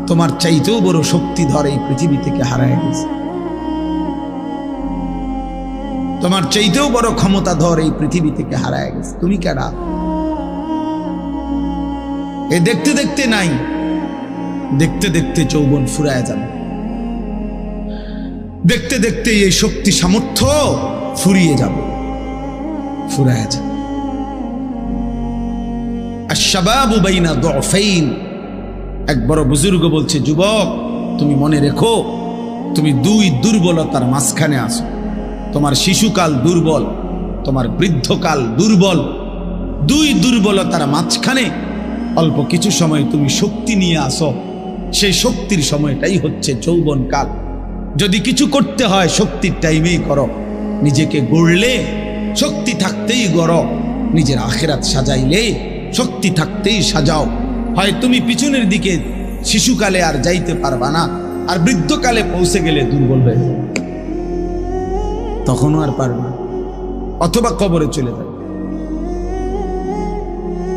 তোমার চাইতেও বড় শক্তিধর এই পৃথিবী থেকে হারায় গেছে। তোমার চাইতেও বড় ক্ষমতাধর এই পৃথিবী থেকে হারায় গেছে। তুমি কেডা? এ দেখতে দেখতে নাই, দেখতে দেখতে যৌবন ফুরায় যাবে, দেখতে দেখতে এই শক্তি সামর্থ্য ফুরিয়ে যাবে, ফুরায় যাবে। আশ-শাবাবু বাইনা দু'ফাইন, এক বড় বুজুর্গ বলছে, যুবক তুমি মনে রেখো, তুমি দুই দুর্বলতার মাঝখানে আছো। তোমার শিশুকাল দুর্বল, তোমার বৃদ্ধকাল দুর্বল, দুই দুর্বলতার মাঝখানে অল্প কিছু সময় তুমি শক্তি নিয়ে আসো। সেই শক্তির সময়টাই হচ্ছে যৌবনকাল। যদি কিছু করতে হয় শক্তির টাইমেই করো। নিজেকে গড়লে শক্তি থাকতেই গড়ো, নিজের আখিরাত সাজাইলে শক্তি থাকতেই সাজাও। হয় তুমি পিছনের দিকে শিশুকালে আর যাইতে পারবা না, আর বৃদ্ধকালে পৌঁছে গেলে দুর্বল হয়ে যাবে, তখনও আর পারবে না, অথবা কবরে চলে যাবে।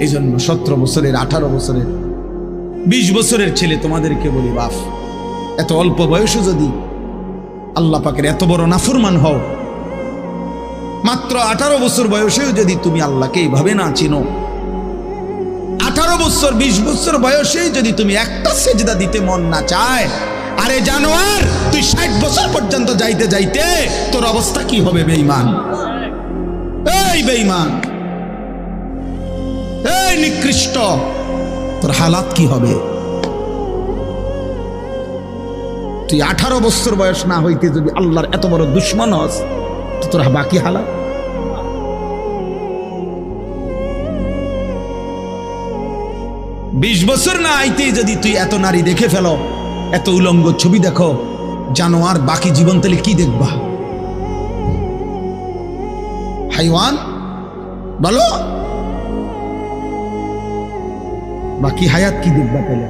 এই জন্য 17 বছরের, 18 বছরের, 20 বছরের ছেলে তোমাদেরকে বলি, বাপ এত অল্প বয়সে যদি আল্লাহ পাকের এত বড় নাফরমান হও, মাত্র 18 বছর বয়সেও যদি তুমি আল্লাহকে এইভাবে না চিনো, 18 বছর 20 বছর বয়সে যদি তুমি একটা সেজদা দিতে মন না চায়, আরে জানোয়ার তুই 60 বছর পর্যন্ত যাইতে যাইতে তোর অবস্থা কি হবে? বেঈমান, এই বেঈমান, এই নিকৃষ্ট, তোর হালাত কি হবে? তুই 18 বছর বয়স না হইতে যদি আল্লাহর এত বড় দুশ্মন হস, তো তোর বাকি হালাত। বিশ বছর না আইতেই যদি তুই এত নারী দেখে ফেলো, এত উলঙ্গ ছবি দেখো, জানোয়ার বাকি জীবন তাহলে কি দেখবা? হাইওয়ান বলো, বাকি হায়াত কি দেখবা? পেলে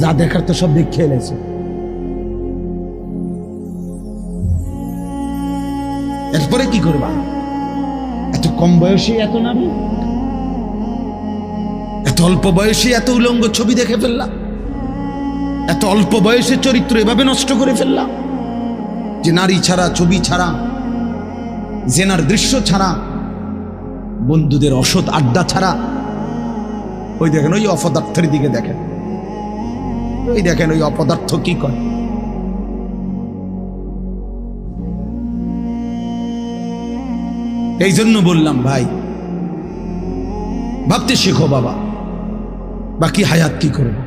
যা দেখার তো সব দেখে এলেছে। এরপরে কি করবা? এত কম বয়সে এত নারী, এত অল্প বয়সে এত উলঙ্গ ছবি দেখে ফেললাম, এত অল্প বয়সে চরিত্র এভাবে নষ্ট করে ফেললাম যে নারী ছাড়া, ছবি ছাড়া, জেনার দৃশ্য ছাড়া, বন্ধুদের অসৎ আড্ডা ছাড়া। ওই দেখেন ওই অপদার্থের দিকে দেখেন, ওই দেখেন ওই অপদার্থ কি করে। এই জন্য বললাম ভাই, ভাবতে শেখো বাবা, বাকি হায়াত কি করবে।